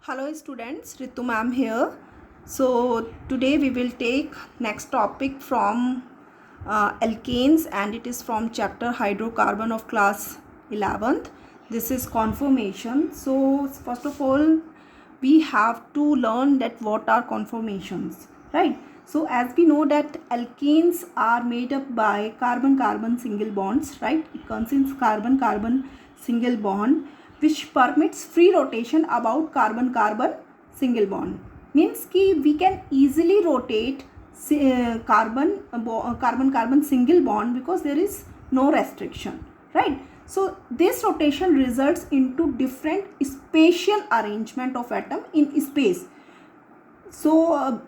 Hello students, Ritu ma'am here. So today we will take next topic from alkanes, and it is from chapter hydrocarbon of class 11th. This is conformation. So first of all we have to learn that what are conformations, right? So as we know that alkanes are made up by carbon-carbon single bonds, right? It contains carbon-carbon single bond which permits free rotation about carbon-carbon single bond. Means ki we can easily rotate carbon-carbon single bond because there is no restriction, right? So this rotation results into different spatial arrangement of atom in space. So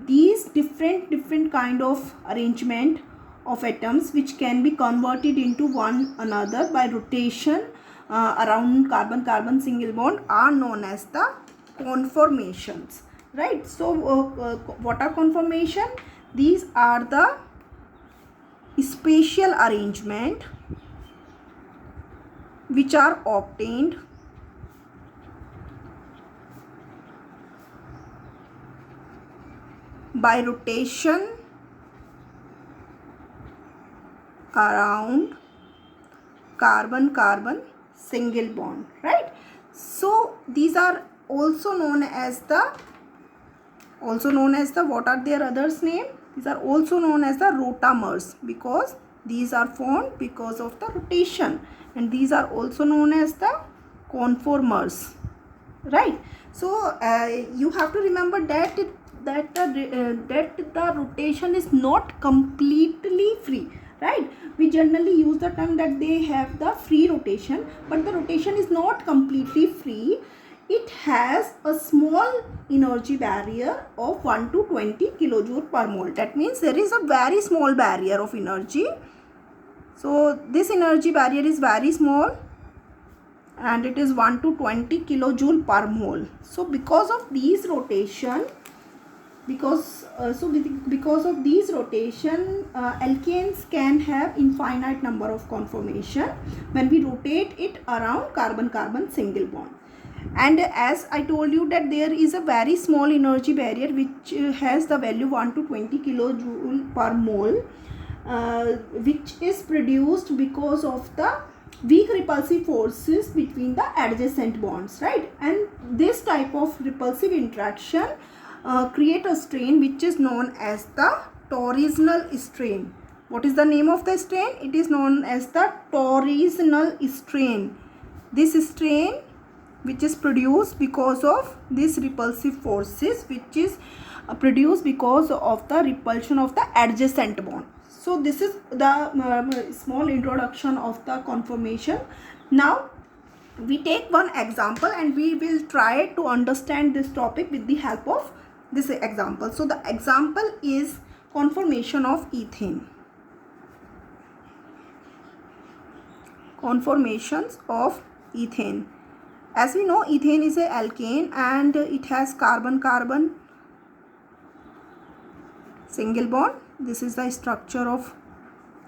these different kind of arrangement of atoms which can be converted into one another by rotation around carbon-carbon single bond are known as the conformations, right? So what are conformation? These are the spatial arrangement which are obtained by rotation around carbon-carbon single bond, right? So these are also known as the what are their others name? These are also known as the rotamers because these are formed because of the rotation, and these are also known as the conformers, right? So you have to remember that the rotation is not completely free, right? We generally use the term that they have the free rotation, but the rotation is not completely free. It has a small energy barrier of 1 to 20 kilojoule per mole. That means there is a very small barrier of energy. So this energy barrier is very small and it is 1 to 20 kilojoule per mole. So because of these rotation, because of these rotation, alkanes can have infinite number of conformation when we rotate it around carbon-carbon single bond. And as I told you that there is a very small energy barrier which has the value 1 to 20 kilojoule per mole, which is produced because of the weak repulsive forces between the adjacent bonds, right? And this type of repulsive interaction create a strain which is known as the torsional strain. What is the name of the strain? It is known as the torsional strain. This strain which is produced because of these repulsive forces, which is produced because of the repulsion of the adjacent bond. So this is the small introduction of the conformation. Now we take one example and we will try to understand this topic with the help of this example. So the example is conformation of ethane. Conformations of ethane. As we know, ethane is a alkane and it has carbon-carbon single bond. This is the structure of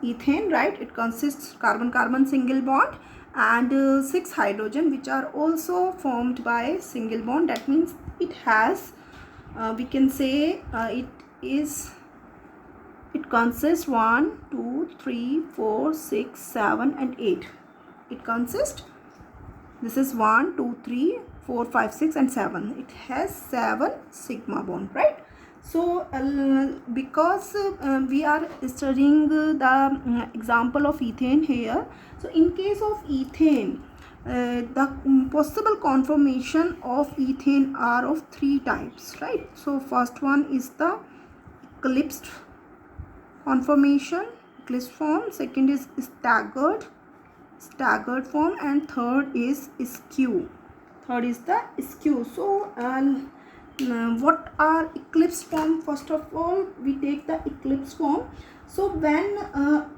ethane, right? It consists carbon-carbon single bond and 6 hydrogen which are also formed by single bond. That means it has we can say it consists 1 2 3 4 6 7 and 8. It consists, this is 1 2 3 4 5 6 and 7. It has 7 sigma bond, right? So because we are studying the example of ethane here, so in case of ethane, the possible conformation of ethane are of 3 types, right? So first one is the eclipsed conformation, eclipsed form. Second is staggered form, and third is skew. Third is the skew. So what are eclipsed form? First of all, we take the eclipsed form. So when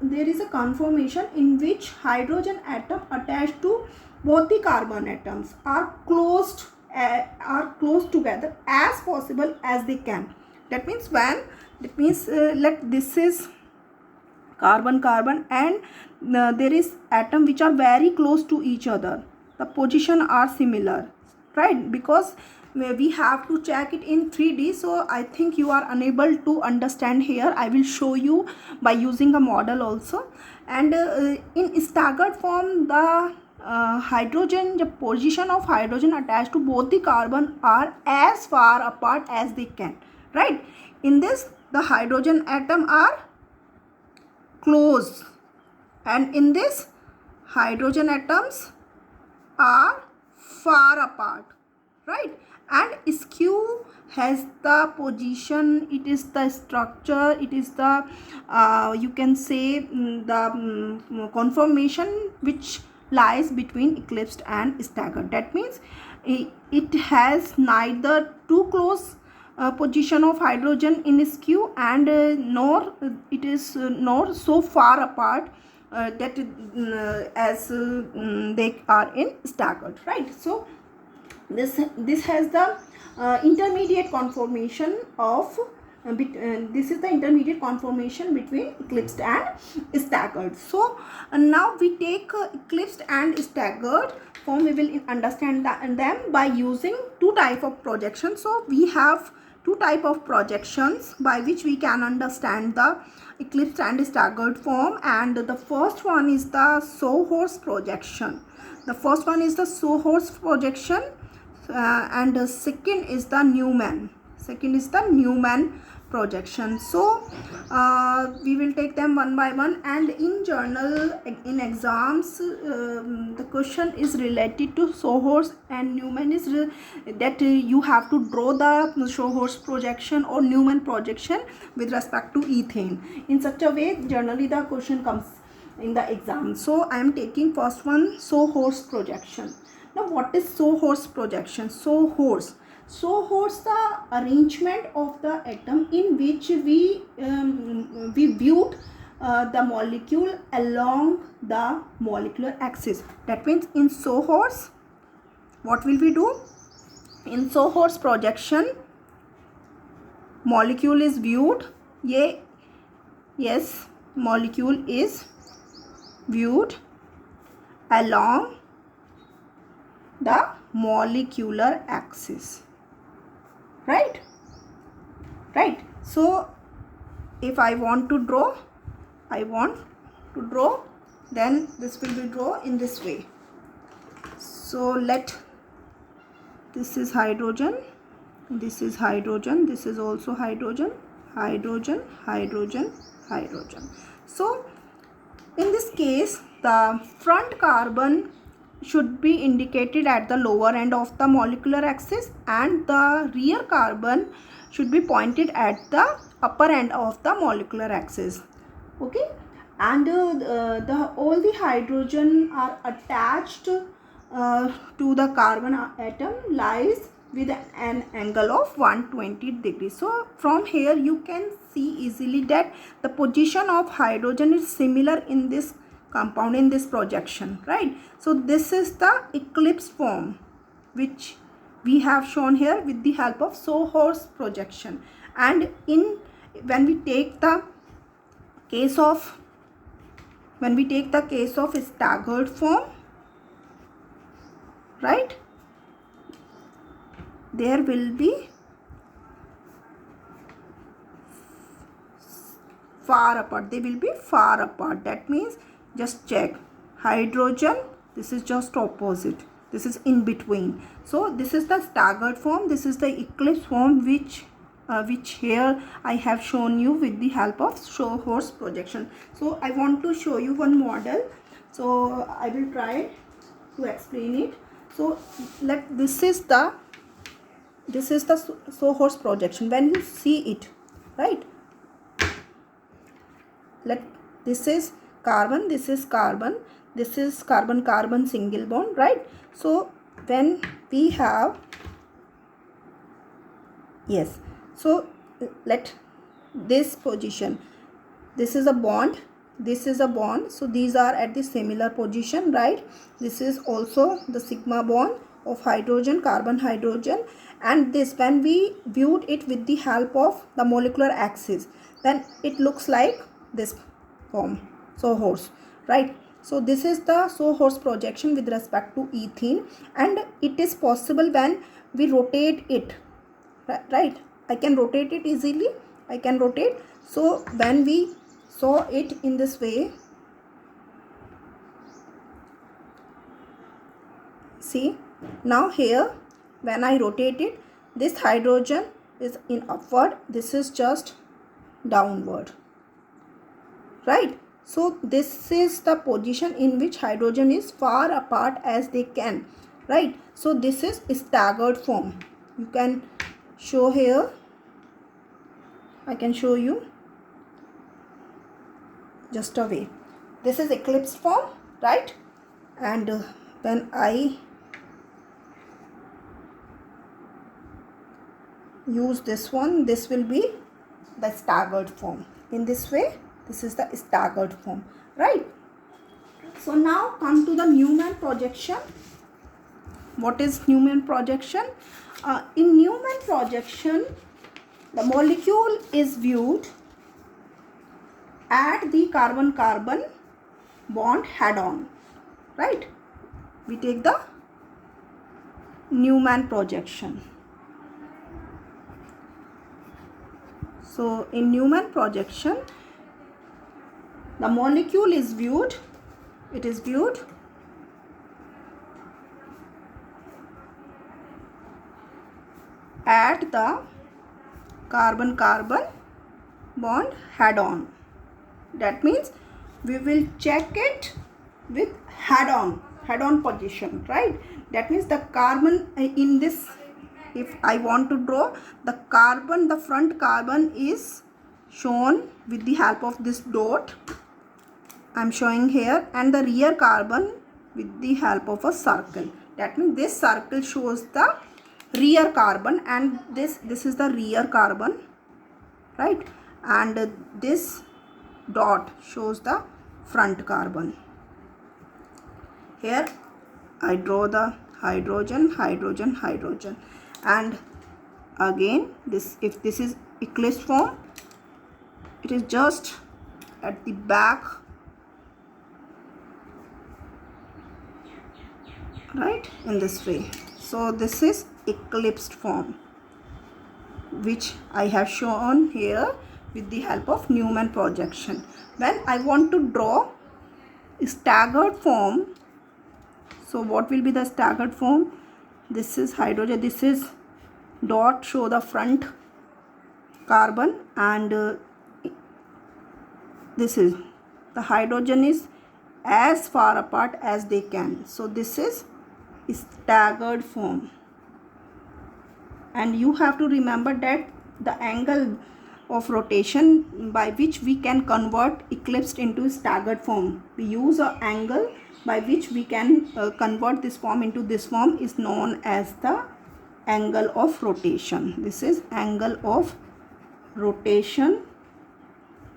there is a conformation in which hydrogen atom attached to both the carbon atoms are close together as possible as they can. That means let this is carbon and there is atom which are very close to each other. The position are similar. right? Because we have to check it in 3D, so I think you are unable to understand here. I will show you by using a model also. And in staggered form, the hydrogen, the position of hydrogen attached to both the carbon are as far apart as they can, right? In this, the hydrogen atom are close, and in this, hydrogen atoms are far apart, right? And skew has the position, it is the structure, it is the you can say the conformation which lies between eclipsed and staggered. That means it has neither too close position of hydrogen in skew, and nor it is nor so far apart that as they are in staggered, right? So this has the intermediate conformation of this is the intermediate conformation between eclipsed and staggered. So now we take eclipsed and staggered form. We will understand them by using two type of projections. So we have two type of projections by which we can understand the eclipsed and staggered form. And the first one is the Sohor's projection. The first one is the Sohor's projection, and the second is the Newman. Second is the Newman projection. So we will take them one by one. And in journal, in exams, the question is related to Sohor's and Newman is that you have to draw the Sohor's projection or Newman projection with respect to ethane. In such a way, generally the question comes in the exam. So I am taking first one, Sohor's projection. Now what is Sohor's projection? Sohor's the arrangement of the atom in which we viewed the molecule along the molecular axis. That means in Sohor's, what will we do? In Sohor's projection, molecule is viewed. Yes, molecule is viewed along the molecular axis, right? So if I want to draw, then this will be drawn in this way. So this is hydrogen, this is hydrogen, this is also hydrogen, hydrogen, hydrogen, hydrogen. So in this case, the front carbon should be indicated at the lower end of the molecular axis, and the rear carbon should be pointed at the upper end of the molecular axis. Okay, and all the hydrogen are attached to the carbon atom lies with an angle of 120 degrees. So from here you can see easily that the position of hydrogen is similar in this compound, in this projection, right? So this is the eclipse form which we have shown here with the help of Sohor's projection. And when we take the case of staggered form, right, there will be far apart, they will be far apart. That means just check hydrogen, this is just opposite, this is in between. So this is the staggered form, this is the eclipse form which here I have shown you with the help of Sohor's projection. So I want to show you one model, so I will try to explain it. So this is the Sohor's projection. When you see it, right, this is carbon, this is carbon, this is carbon carbon single bond, right? So when we have, yes, so let this position, this is a bond, this is a bond, so these are at the similar position, right? This is also the sigma bond of hydrogen, carbon hydrogen, and this, when we viewed it with the help of the molecular axis, then it looks like this form, Sohor's, right? So this is the Sohor's projection with respect to ethene, and it is possible when we rotate it, right? I can rotate it easily, I can rotate. So when we saw it in this way, see, now here when I rotate it, this hydrogen is in upward, this is just downward, right? So this is the position in which hydrogen is far apart as they can, right? So this is staggered form. You can show here, I can show you just a way. This is eclipsed form, right? And when I use this one, this will be the staggered form. In this way, this is the staggered form, right? So now come to the Newman projection. What is Newman projection? In Newman projection, the molecule is viewed at the carbon-carbon bond head-on, right? We take the Newman projection. So in Newman projection, the molecule is viewed, it is viewed at the carbon-carbon bond head-on. That means we will check it with head-on position, right? That means the carbon in this, if I want to draw the carbon, the front carbon is shown with the help of this dot I am showing here, and the rear carbon with the help of a circle. That means this circle shows the rear carbon, and this is the rear carbon, right? And this dot shows the front carbon. Here I draw the hydrogen, hydrogen, hydrogen, and again this, if this is eclipsed form, it is just at the back, right, in this way. So this is eclipsed form, which I have shown here with the help of Newman projection. When I want to draw staggered form, so what will be the staggered form? This is hydrogen, this is dot show the front carbon, and this is the hydrogen is as far apart as they can. So this is staggered form, and you have to remember that the angle of rotation by which we can convert eclipsed into staggered form, we use an angle by which we can convert this form into this form, is known as the angle of rotation. This is angle of rotation,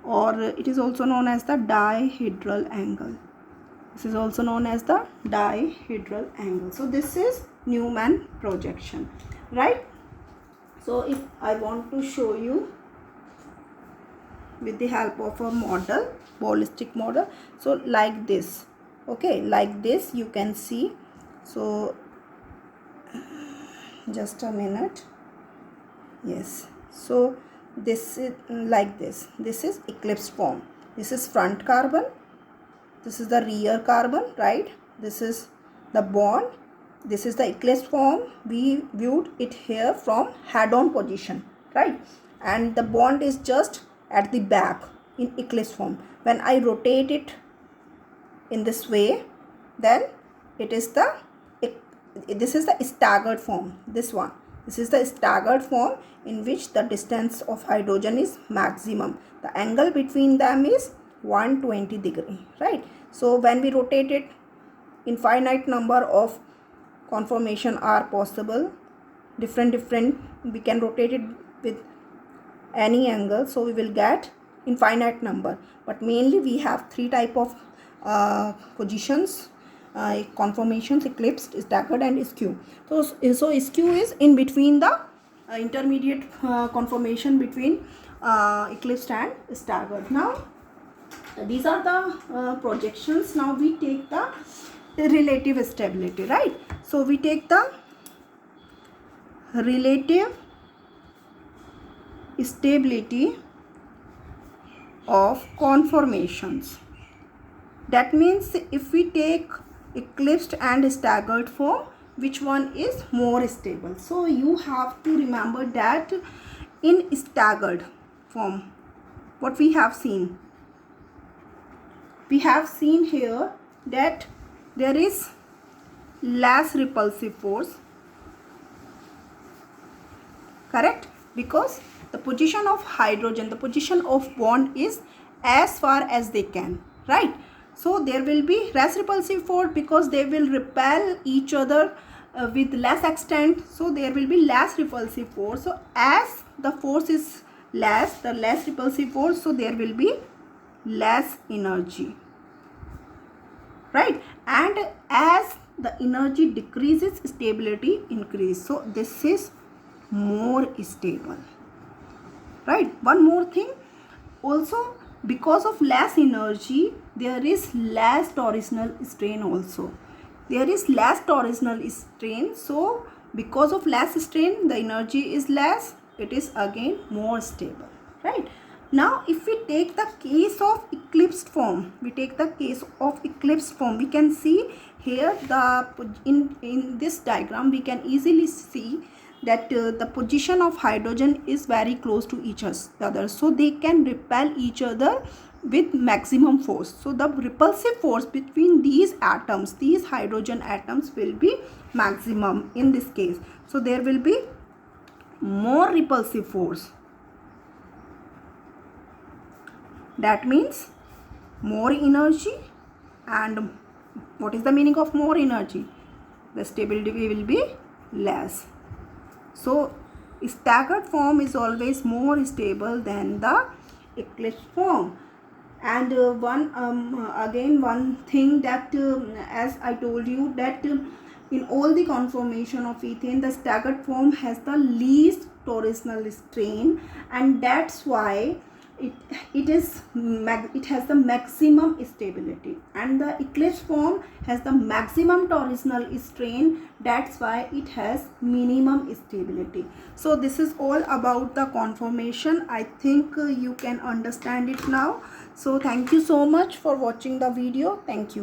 or it is also known as the dihedral angle. This is also known as the dihedral angle. So this is Newman projection, right? So if I want to show you with the help of a model, ballistic model, so like this, okay, like this you can see. So just a minute. Yes, so this is like this. This is eclipsed form. This is front carbon, this is the rear carbon, right? This is the bond, this is the eclipsed form. We viewed it here from head-on position, right? And the bond is just at the back in eclipsed form. When I rotate it in this way, then it is the, this is the staggered form. This is the staggered form in which the distance of hydrogen is maximum. The angle between them is 120 degree, right? So when we rotate it, infinite number of conformation are possible, different we can rotate it with any angle, so we will get infinite number. But mainly we have three type of positions, conformations: eclipsed, staggered, and skew. So skew is in between the intermediate conformation between eclipsed and staggered. Now These are the projections. Now we take the relative stability, right? So we take the relative stability of conformations. That means if we take eclipsed and staggered form, which one is more stable? So you have to remember that in staggered form, what we have seen here that there is less repulsive force, correct? Because the position of hydrogen, the position of bond is as far as they can, right? So there will be less repulsive force because they will repel each other with less extent. So there will be less repulsive force. So as the force is less, the less repulsive force, so there will be less energy, right? And as the energy decreases, stability increases. So this is more stable, right? One more thing also, because of less energy there is less torsional strain also. There is less torsional strain, so because of less strain the energy is less, it is again more stable, right? Now if we take the case of eclipsed form, we can see here in this diagram we can easily see that the position of hydrogen is very close to each other, so they can repel each other with maximum force. So the repulsive force between these atoms, these hydrogen atoms, will be maximum in this case. So there will be more repulsive force. That means more energy. And what is the meaning of more energy? The stability will be less. So staggered form is always more stable than the eclipsed form. And one thing that as I told you that in all the conformation of ethane, the staggered form has the least torsional strain, and that's why it has the maximum stability, and the eclipsed form has the maximum torsional strain, that's why it has minimum stability. So this is all about the conformation. I think you can understand it now. So thank you so much for watching the video. Thank you.